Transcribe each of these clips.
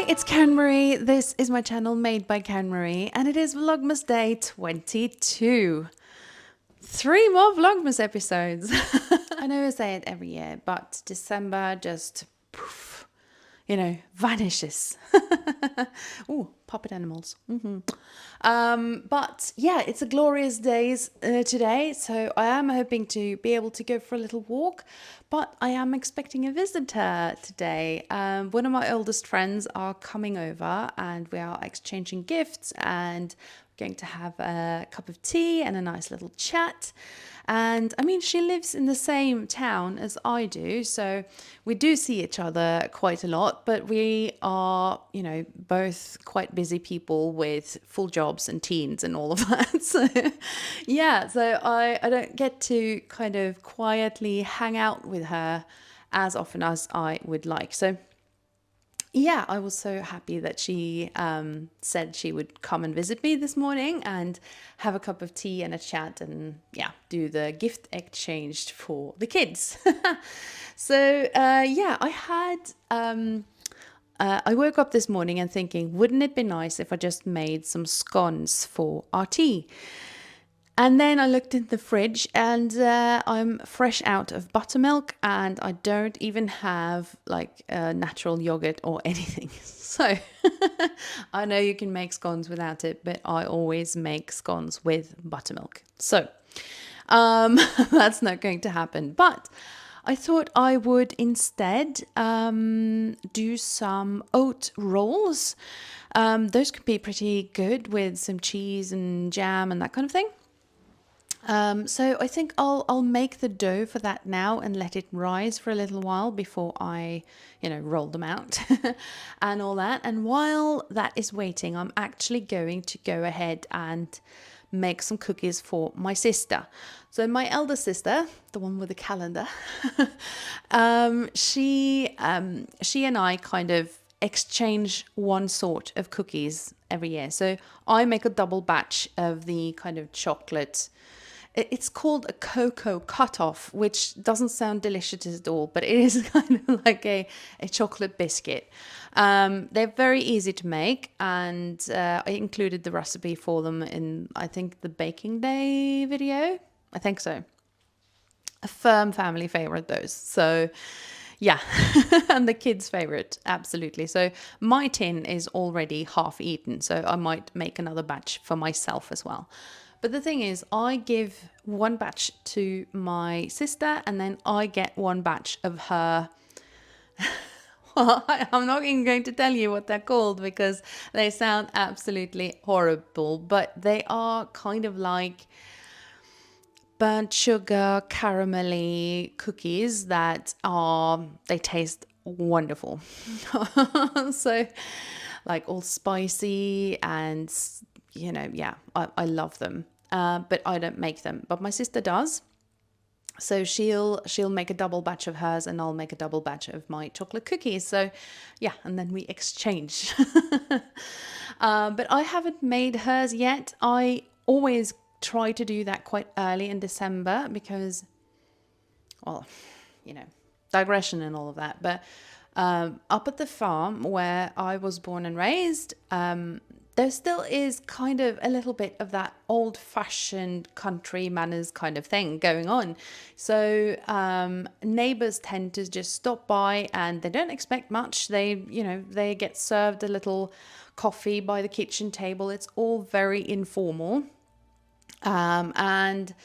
it's Karen Marie. This is my channel made by Karen Marie, and it is Vlogmas Day 22. 3 more Vlogmas episodes. I know I say it every year, but December just poof, vanishes. Ooh, puppet animals. But yeah, it's a glorious day today, so I am hoping to be able to go for a little walk, but I am expecting a visitor today. One of my oldest friends are coming over and we are exchanging gifts and going to have a cup of tea and a nice little chat. And I mean, she lives in the same town as I do, so we do see each other quite a lot, but we are, both quite busy people with full jobs and teens and all of that. So yeah, so I don't get to kind of quietly hang out with her as often as I would like. So yeah, I was so happy that she said she would come and visit me this morning and have a cup of tea and a chat and do the gift exchange for the kids. So I had I woke up this morning and thinking, wouldn't it be nice if I just made some scones for our tea? And then I looked in the fridge and I'm fresh out of buttermilk and I don't even have like natural yogurt or anything. So I know you can make scones without it, but I always make scones with buttermilk. So that's not going to happen. But I thought I would instead do some oat rolls. Those could be pretty good with some cheese and jam and that kind of thing. So I think I'll make the dough for that now and let it rise for a little while before I, roll them out and all that. And while that is waiting, I'm actually going to go ahead and make some cookies for my sister. So my elder sister, the one with the calendar, she and I kind of exchange one sort of cookies every year. So I make a double batch of the kind of chocolate. It's called a cocoa cutoff, which doesn't sound delicious at all, but it is kind of like a chocolate biscuit. They're very easy to make, and I included the recipe for them in, I think, the baking day video. I think so. A firm family favorite, those. So yeah, and the kids' favorite, absolutely. So my tin is already half eaten, so I might make another batch for myself as well. But the thing is, I give one batch to my sister and then I get one batch of her. Well, I'm not even going to tell you what they're called because they sound absolutely horrible, but they are kind of like burnt sugar, caramelly cookies that they taste wonderful. So like all spicy and I love them, but I don't make them. But my sister does, so she'll make a double batch of hers, and I'll make a double batch of my chocolate cookies. So yeah, and then we exchange. But I haven't made hers yet. I always try to do that quite early in December because, well, digression and all of that. But up at the farm where I was born and raised, there still is kind of a little bit of that old-fashioned country manners kind of thing going on. So neighbors tend to just stop by and they don't expect much. They get served a little coffee by the kitchen table. It's all very informal. And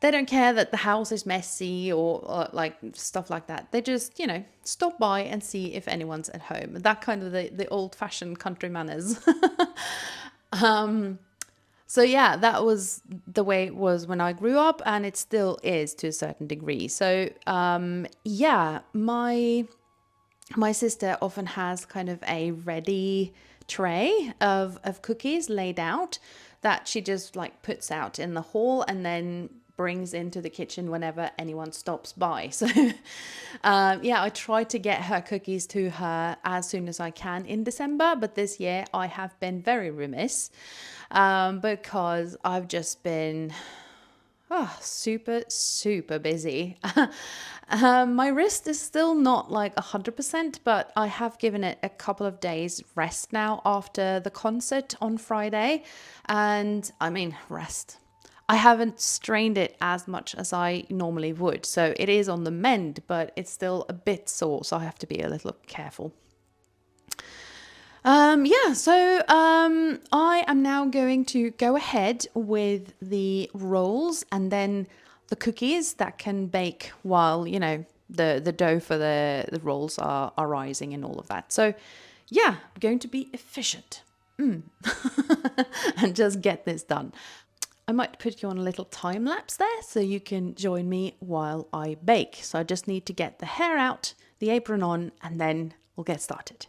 they don't care that the house is messy or like stuff like that. They just, stop by and see if anyone's at home. That kind of the old-fashioned country manners. So yeah, that was the way it was when I grew up, and it still is to a certain degree. So my sister often has kind of a ready tray of cookies laid out that she just like puts out in the hall and then brings into the kitchen whenever anyone stops by. So I try to get her cookies to her as soon as I can in December, but this year I have been very remiss because I've just been Oh, super, super busy. My wrist is still not like 100%, but I have given it a couple of days rest now after the concert on Friday. And I mean, rest. I haven't strained it as much as I normally would. So it is on the mend, but it's still a bit sore. So I have to be a little careful. I am now going to go ahead with the rolls and then the cookies that can bake while, the dough for the rolls are rising and all of that. So, yeah, I'm going to be efficient and just get this done. I might put you on a little time lapse there so you can join me while I bake. So I just need to get the hair out, the apron on, and then we'll get started.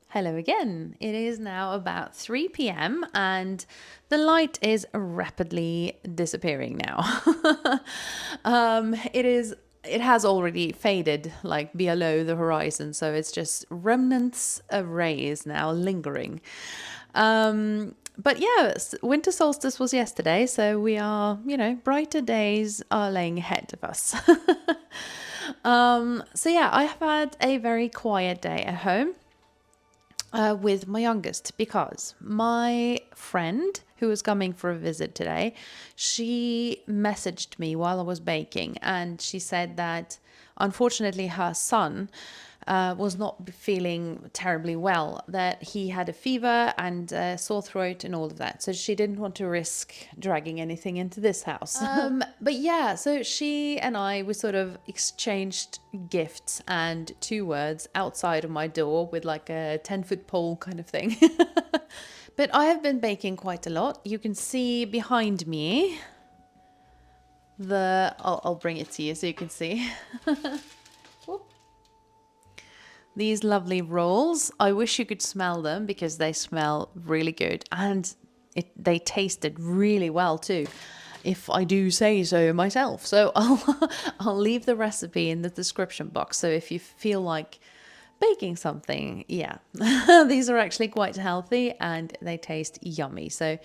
Hello again. It is now about 3 p.m. and the light is rapidly disappearing now. It has already faded like below the horizon, so it's just remnants of rays now lingering. But yeah, winter solstice was yesterday, so we are, brighter days are laying ahead of us. So yeah, I have had a very quiet day at home. With my youngest, because my friend who was coming for a visit today, she messaged me while I was baking, and she said that unfortunately her son was not feeling terribly well, that he had a fever and a sore throat and all of that. So she didn't want to risk dragging anything into this house. But yeah, so she and we sort of exchanged gifts and 2 words outside of my door with like a 10-foot pole kind of thing. But I have been baking quite a lot. You can see behind me I'll bring it to you so you can see. These lovely rolls. I wish you could smell them because they smell really good and they tasted really well too, if I do say so myself. So I'll leave the recipe in the description box. So if you feel like baking something, yeah, these are actually quite healthy and they taste yummy. So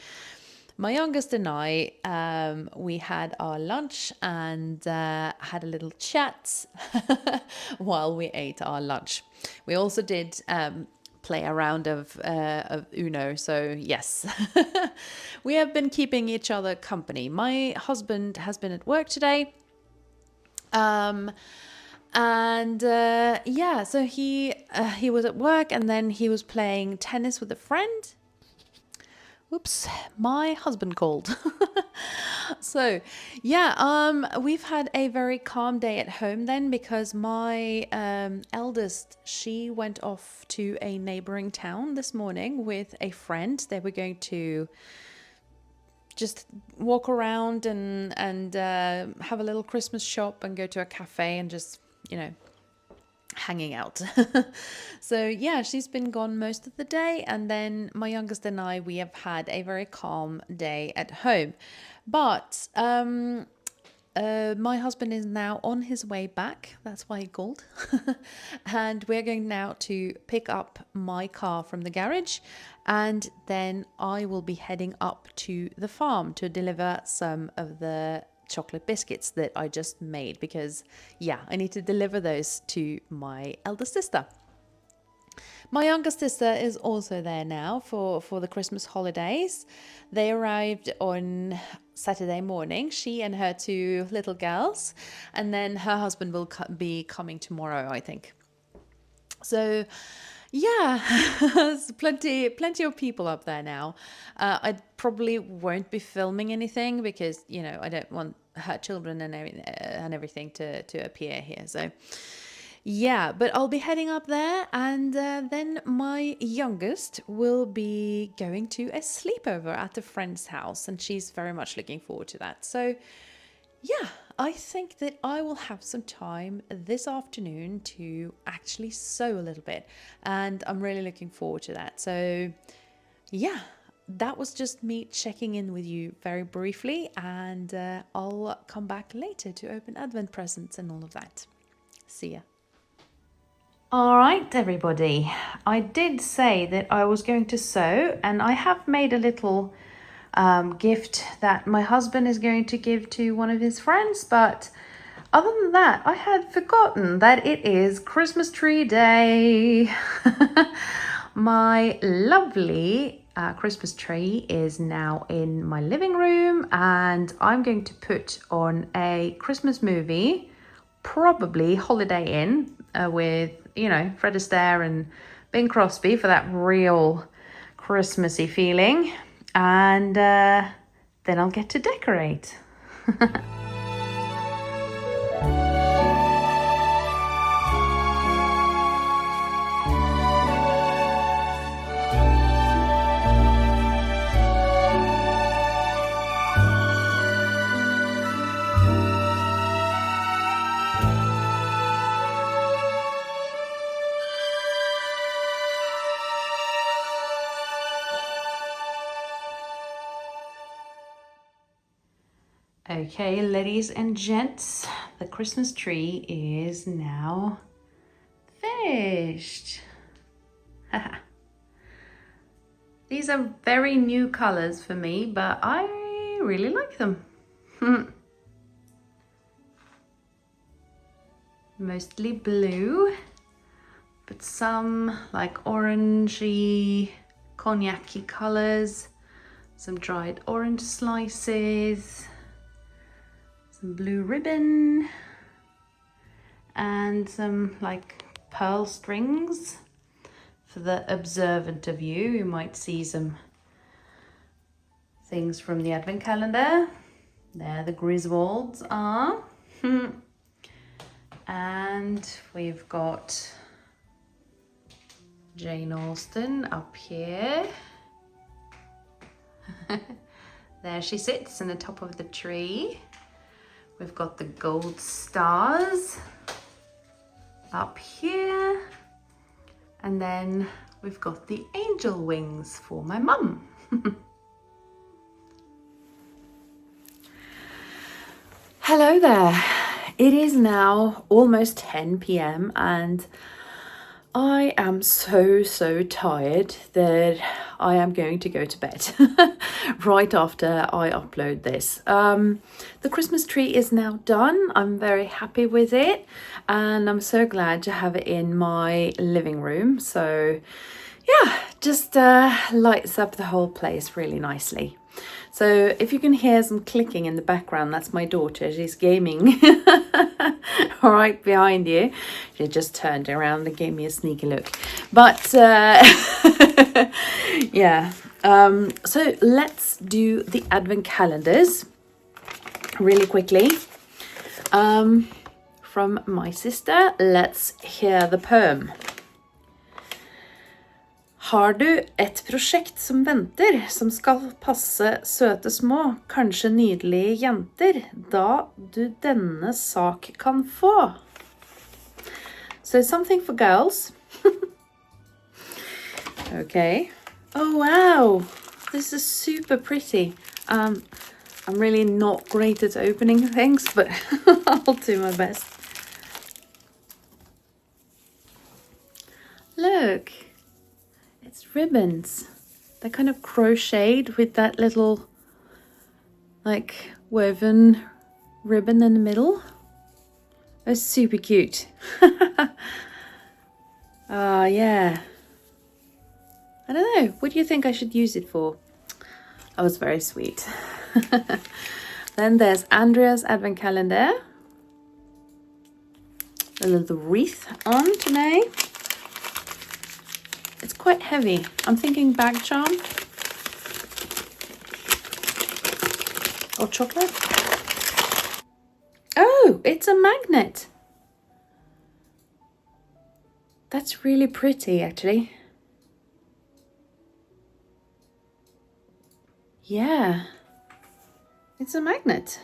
my youngest and we had our lunch and had a little chat while we ate our lunch. We also did play a round of Uno. So yes, we have been keeping each other company. My husband has been at work today. So he was at work and then he was playing tennis with a friend. Oops, my husband called. So, yeah, we've had a very calm day at home then because my eldest, she went off to a neighboring town this morning with a friend. They were going to just walk around and have a little Christmas shop and go to a cafe and just, hanging out. So yeah, she's been gone most of the day, and then my youngest and we have had a very calm day at home. But my husband is now on his way back. That's why he called. And we're going now to pick up my car from the garage. And then I will be heading up to the farm to deliver some of the chocolate biscuits that I just made. Because, yeah, I need to deliver those to my eldest sister. My youngest sister is also there now for the Christmas holidays. They arrived on Saturday morning, she and her two little girls, and then her husband will be coming tomorrow, I think. So, yeah, there's plenty of people up there now. I probably won't be filming anything because, you know, I don't want her children and everything to appear here. So, yeah, but I'll be heading up there, and then my youngest will be going to a sleepover at a friend's house, and she's very much looking forward to that. So, yeah, I think that I will have some time this afternoon to actually sew a little bit, and I'm really looking forward to that. So, yeah, that was just me checking in with you very briefly, and I'll come back later to open Advent presents and all of that. See ya. All right, everybody. I did say that I was going to sew, and I have made a little gift that my husband is going to give to one of his friends. But other than that, I had forgotten that it is Christmas tree day. My lovely Christmas tree is now in my living room, and I'm going to put on a Christmas movie, probably Holiday Inn, with, you know, Fred Astaire and Bing Crosby for that real Christmassy feeling. And then I'll get to decorate. Okay, ladies and gents, the Christmas tree is now finished. These are very new colors for me, but I really like them. Mostly blue, but some like orangey, cognac-y colors, some dried orange slices, some blue ribbon, and some like pearl strings. For the observant of you might see some things from the advent calendar. There the Griswolds are. And we've got Jane Austen up here. There she sits in the top of the tree. We've got the gold stars up here. And then we've got the angel wings for my mum. Hello there. It is now almost 10 p.m. and I am so tired that I am going to go to bed right after I upload this. The Christmas tree is now done. I'm very happy with it, and I'm so glad to have it in my living room. So yeah, just lights up the whole place really nicely. So if you can hear some clicking in the background, that's my daughter. She's gaming right behind you. She just turned around and gave me a sneaky look. But yeah, so let's do the advent calendars really quickly. From my sister, let's hear the poem. Har du et prosjekt som venter, som skal passe søte små, kanskje nydelige jenter, da du denne sak kan få? So something for girls. Okay. Oh wow, this is super pretty. I'm really not great at opening things, but I'll do my best. Look, it's ribbons. They're kind of crocheted with that little like woven ribbon in the middle. It's super cute. Yeah. I don't know. What do you think I should use it for? That was very sweet. Then there's Andrea's advent calendar. A little wreath on today. It's quite heavy. I'm thinking bag charm. Or chocolate. Oh, it's a magnet. That's really pretty, actually. Yeah. It's a magnet.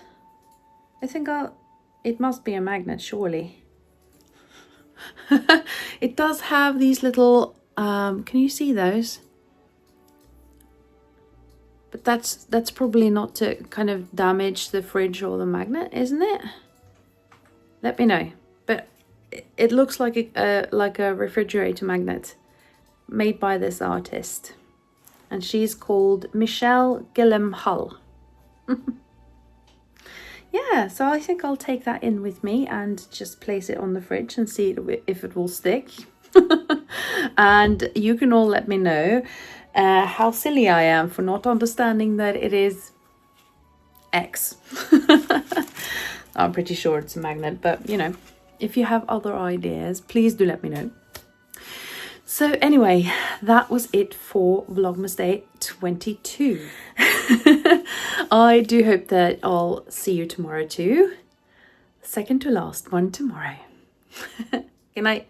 I think it must be a magnet, surely. It does have these little, can you see those? But that's probably not to kind of damage the fridge or the magnet, isn't it? Let me know. But it looks like a refrigerator magnet made by this artist. And she's called Michelle Gillam-Hull. Yeah, so I think I'll take that in with me and just place it on the fridge and see if it will stick. And you can all let me know how silly I am for not understanding that it is X. I'm pretty sure it's a magnet, but you know, if you have other ideas, please do let me know. So anyway, that was it for Vlogmas Day 22. I do hope that I'll see you tomorrow too. Second to last one tomorrow. Good night.